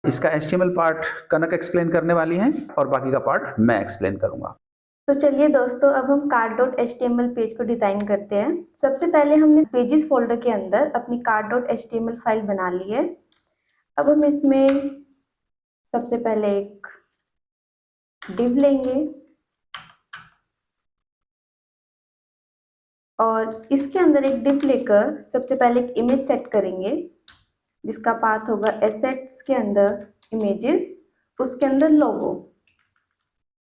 इसका HTML part कनक explain करने वाली हैं और बाकी का पार्ट मैं एक्सप्लेन करूंगा। तो चलिए दोस्तों, अब हम cart.html पेज को डिजाइन करते हैं। सबसे पहले हमने पेजेस फोल्डर के अंदर अपनी cart.html फाइल बना ली है। अब हम इसमें सबसे पहले एक div लेंगे और इसके अंदर एक div लेकर सबसे पहले एक इमेज सेट करेंगे जिसका पाथ होगा एसेट्स के अंदर इमेजेस, उसके अंदर लोगो।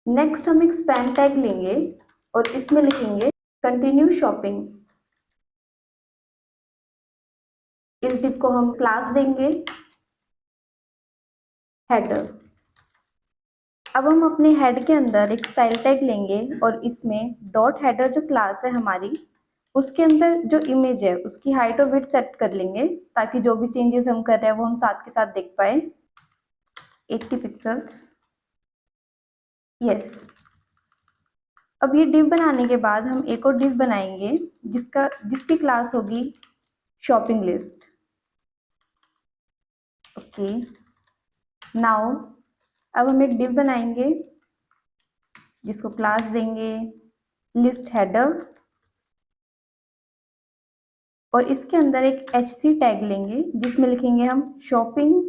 नेक्स्ट हम एक स्पैन टैग लेंगे और इसमें लिखेंगे कंटिन्यू शॉपिंग। इस डिव को हम क्लास देंगे हेडर। अब हम अपने हेड के अंदर एक स्टाइल टैग लेंगे और इसमें डॉट हेडर जो क्लास है हमारी, उसके अंदर जो इमेज है उसकी हाइट और विड्थ सेट कर लेंगे ताकि जो भी चेंजेस हम कर रहे हैं वो हम साथ के साथ देख पाए। 80 पिक्सल्स, यस। अब ये डिव बनाने के बाद हम एक और डिव बनाएंगे जिसकी क्लास होगी शॉपिंग लिस्ट। ओके, नाउ अब हम एक डिव बनाएंगे जिसको क्लास देंगे लिस्ट हेडर और इसके अंदर एक h3 टैग लेंगे जिसमें लिखेंगे हम शॉपिंग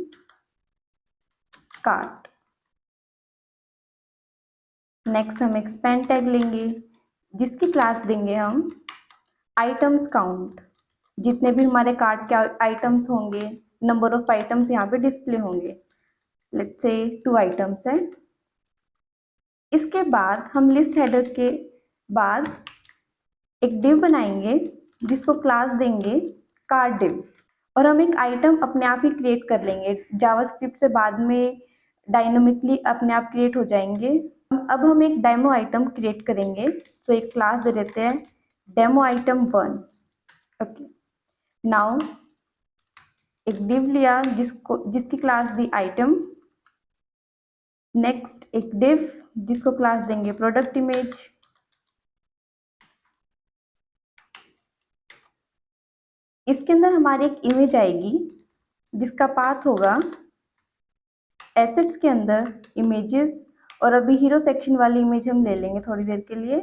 कार्ट। नेक्स्ट हम एक स्पैन टैग लेंगे जिसकी क्लास देंगे हम आइटम्स काउंट। जितने भी हमारे कार्ट के आइटम्स होंगे, नंबर ऑफ आइटम्स यहाँ पे डिस्प्ले होंगे। लेट्स से 2 आइटम्स है। इसके बाद हम लिस्ट हेडर के बाद एक डिव बनाएंगे जिसको क्लास देंगे कार्ट डिव और हम एक आइटम अपने आप ही क्रिएट कर लेंगे। जावास्क्रिप्ट से बाद में डायनामिकली अपने आप क्रिएट हो जाएंगे। अब हम एक डेमो आइटम क्रिएट करेंगे, तो एक क्लास दे देते हैं डेमो आइटम 1। ओके, नाउ एक डिव लिया जिसकी क्लास दी आइटम। नेक्स्ट एक डिव जिसको क्लास देंगे प्रोडक्ट इमेज। इसके अंदर हमारी एक इमेज आएगी जिसका पाथ होगा एसेट्स के अंदर इमेजेस और अभी हीरो सेक्शन वाली इमेज हम ले लेंगे थोड़ी देर के लिए।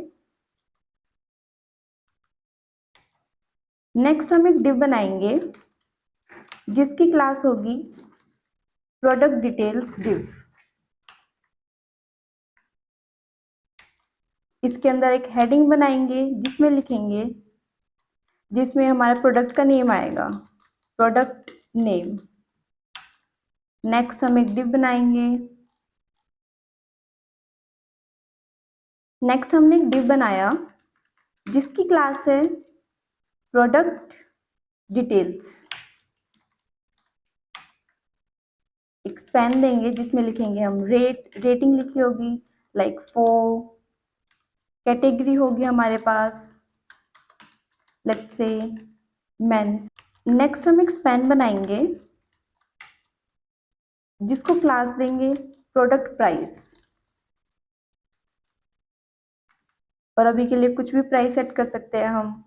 नेक्स्ट हम एक डिव बनाएंगे जिसकी क्लास होगी प्रोडक्ट डिटेल्स डिव। इसके अंदर एक हेडिंग बनाएंगे जिसमें हमारा प्रोडक्ट का नेम आएगा, प्रोडक्ट नेम। नेक्स्ट हम एक डिव बनाएंगे। नेक्स्ट हमने एक डिव बनाया जिसकी क्लास है प्रोडक्ट डिटेल्स। एक स्पैन देंगे जिसमें लिखेंगे हम रेटिंग लिखी होगी लाइक 4। कैटेगरी होगी हमारे पास लेट्स से मेंस। नेक्स्ट हम एक स्पैन बनाएंगे जिसको क्लास देंगे प्रोडक्ट प्राइस और अभी के लिए कुछ भी प्राइस सेट कर सकते हैं हम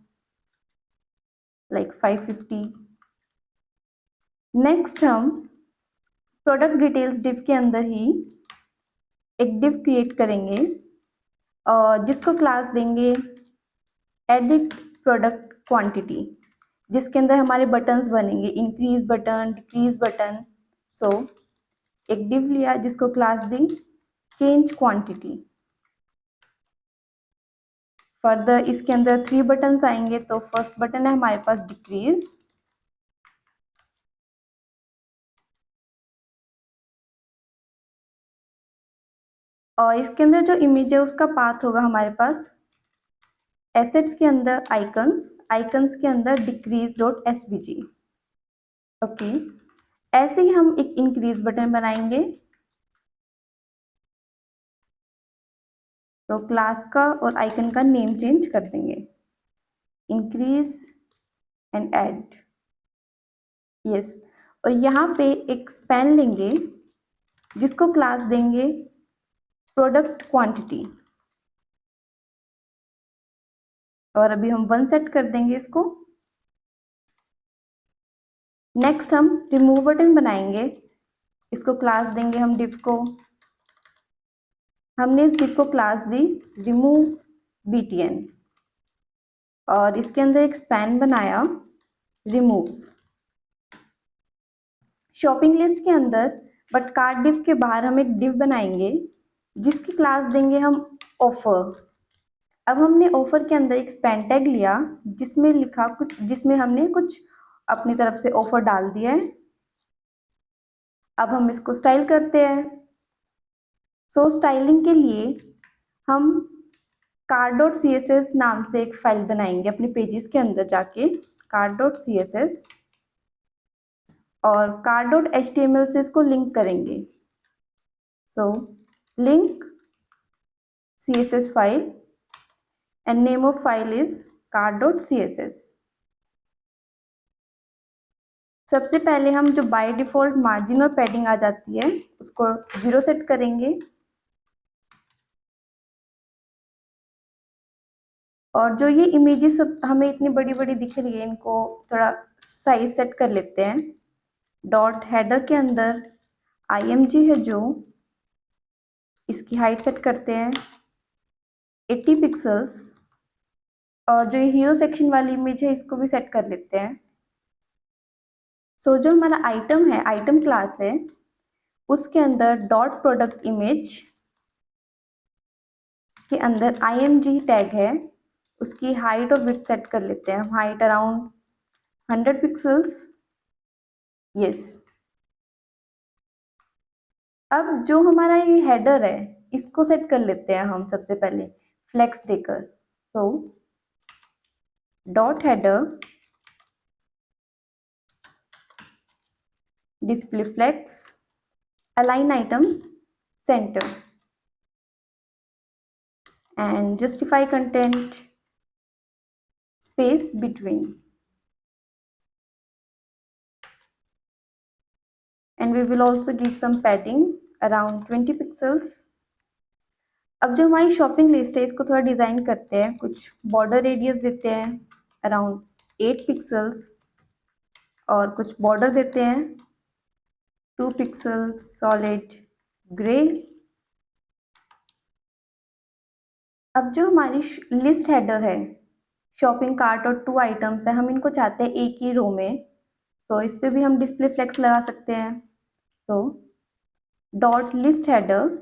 लाइक 550। नेक्स्ट हम प्रोडक्ट डिटेल्स डिव के अंदर ही एक डिव क्रिएट करेंगे और जिसको क्लास देंगे एडिट प्रोडक्ट क्वांटिटी, जिसके अंदर हमारे बटन्स बनेंगे इंक्रीज बटन, डिक्रीज बटन। सो एक डिव लिया जिसको क्लास दी चेंज क्वांटिटी। फर्दर इसके अंदर 3 बटन्स आएंगे, तो फर्स्ट बटन है हमारे पास डिक्रीज, और इसके अंदर जो इमेज है उसका पाथ होगा हमारे पास एसेट्स के अंदर आइकन्स के अंदर decrease.svg। ओके, ऐसे ही हम एक इंक्रीज बटन बनाएंगे। तो क्लास का और आइकन का नेम चेंज कर देंगे इंक्रीज एंड ऐड, यस। और यहाँ पे एक स्पैन लेंगे जिसको क्लास देंगे प्रोडक्ट क्वांटिटी और अभी हम 1 सेट कर देंगे इसको। नेक्स्ट हम रिमूव बटन बनाएंगे इसको क्लास देंगे हम div को। हमने इस div को क्लास दी remove btn और इसके अंदर एक स्पैन बनाया remove। शॉपिंग लिस्ट के अंदर बट कार्ट div के बाहर हम एक div बनाएंगे जिसकी क्लास देंगे हम ऑफर। अब हमने ऑफर के अंदर एक स्पैन टैग लिया जिसमें हमने कुछ अपनी तरफ से ऑफर डाल दिया है। अब हम इसको स्टाइल करते हैं। सो स्टाइलिंग के लिए हम cart.css नाम से एक फाइल बनाएंगे अपने पेजेस के अंदर जाके cart.css और cart.html से इसको लिंक करेंगे। So link css file and name of file is cart.css। सबसे पहले हम जो बाय डिफॉल्ट मार्जिन और पैडिंग आ जाती है उसको 0 सेट करेंगे और जो ये इमेजेस हमें इतनी बड़ी बड़ी दिख रही है इनको थोड़ा साइज सेट कर लेते हैं। डॉट हेडर के अंदर img है जो इसकी हाइट सेट करते हैं 80 पिक्सल्स और जो ये हीरो सेक्शन वाली इमेज है इसको भी सेट कर लेते हैं। सो जो हमारा आइटम है आइटम क्लास है उसके अंदर डॉट प्रोडक्ट इमेज के अंदर img टैग है उसकी हाइट और विड्थ सेट कर लेते हैं। Height around 100 pixels yes. अब जो हमारा ये हेडर है इसको सेट कर लेते हैं हम सबसे पहले फ्लेक्स देकर। So dot header display flex align items center and justify content space between and we will also give some padding around 20 pixels। अब जो हमारी शॉपिंग लिस्ट है इसको थोड़ा डिजाइन करते हैं। कुछ बॉर्डर रेडियस देते हैं अराउंड 8 पिक्सल्स और कुछ बॉर्डर देते हैं 2 पिक्सल्स सॉलिड ग्रे। अब जो हमारी लिस्ट हेडर है शॉपिंग कार्ट और 2 आइटम्स है हम इनको चाहते हैं एक ही रो में। सो इस पे भी हम डिस्प्ले फ्लेक्स लगा सकते हैं। So dot list header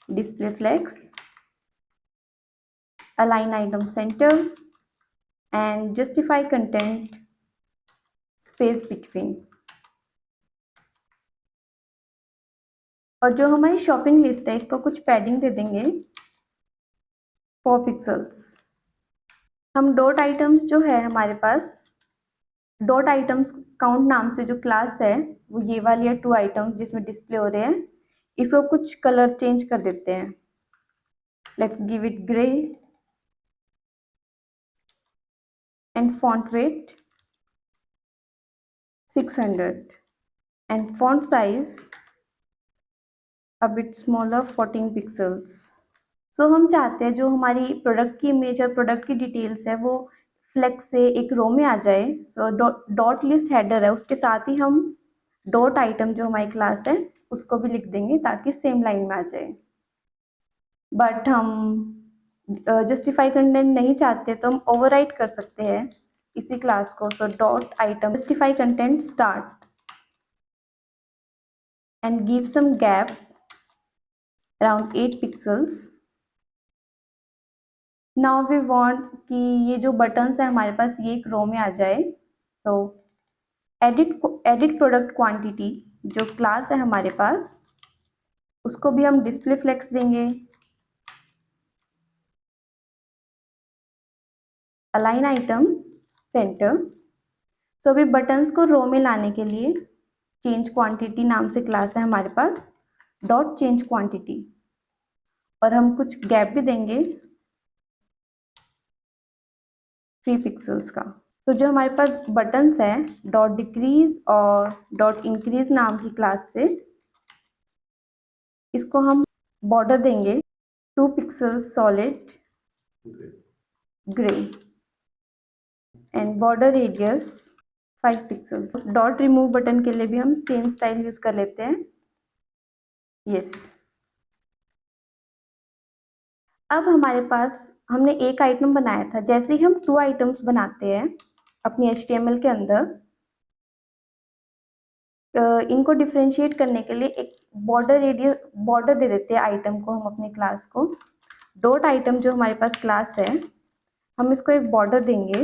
display flex align item center and justify content space between। और जो हमारी शॉपिंग लिस्ट है इसको कुछ पैडिंग दे देंगे 4 पिक्सल्स। हम डॉट आइटम्स जो है हमारे पास डॉट आइटम्स काउंट नाम से जो क्लास है वो ये वाली है 2 आइटम्स जिसमें डिस्प्ले हो रहे हैं। इसको कुछ कलर चेंज कर देते हैं। Let's give it grey and font weight 600 and font size a bit smaller 14 pixels। सो हम चाहते हैं जो हमारी प्रोडक्ट की इमेज और प्रोडक्ट की डिटेल्स है वो फ्लेक्स से एक रो में आ जाए। सो डॉट लिस्ट हेडर है उसके साथ ही हम डॉट आइटम जो हमारी क्लास है उसको भी लिख देंगे ताकि सेम लाइन में आ जाए। बट हम जस्टिफाई कंटेंट नहीं चाहते तो हम ओवरराइट कर सकते हैं इसी क्लास को। So dot item justify content start and give some gap around 8 pixels। Now we want कि ये जो बटन्स है हमारे पास ये एक रो में आ जाए। सो एडिट प्रोडक्ट क्वांटिटी जो क्लास है हमारे पास उसको भी हम डिस्प्ले फ्लेक्स देंगे। Align items center. सो अभी बटन्स को रो में लाने के लिए चेंज क्वांटिटी नाम से क्लास है हमारे पास डॉट चेंज क्वांटिटी और हम कुछ गैप भी देंगे 3 पिक्सल्स का। तो जो हमारे पास बटन्स है डॉट डिक्रीज और डॉट इंक्रीज नाम की क्लास से इसको हम बॉर्डर देंगे 2 pixels solid grey and border radius 5 pixels. Dot remove button के लिए भी हम सेम स्टाइल यूज कर लेते हैं। यस। अब हमारे पास हमने एक आइटम बनाया था, जैसे ही हम 2 आइटम्स बनाते हैं अपनी HTML के अंदर, इनको डिफरेंशिएट करने के लिए एक बॉर्डर दे देते हैं आइटम को हम अपनी क्लास को। डॉट आइटम जो हमारे पास क्लास है, हम इसको एक बॉर्डर देंगे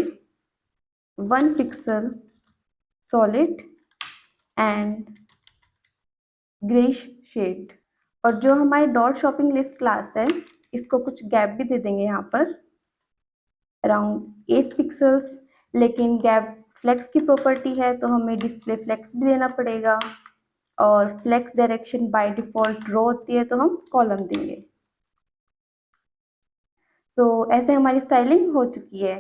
1 pixel solid and greyish shade. और जो हमारी डॉट शॉपिंग लिस्ट क्लास है, इसको कुछ गैप भी दे देंगे यहाँ पर अराउंड 8 पिक्सल्स। लेकिन गैप फ्लेक्स की प्रॉपर्टी है तो हमें डिस्प्ले फ्लेक्स भी देना पड़ेगा, और फ्लेक्स डायरेक्शन बाय डिफॉल्ट रो होती है तो हम कॉलम देंगे। तो ऐसे हमारी स्टाइलिंग हो चुकी है।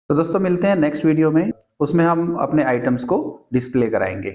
तो दोस्तों मिलते हैं नेक्स्ट वीडियो में, उसमें हम अपने आइटम्स को डिस्प्ले कराएंगे।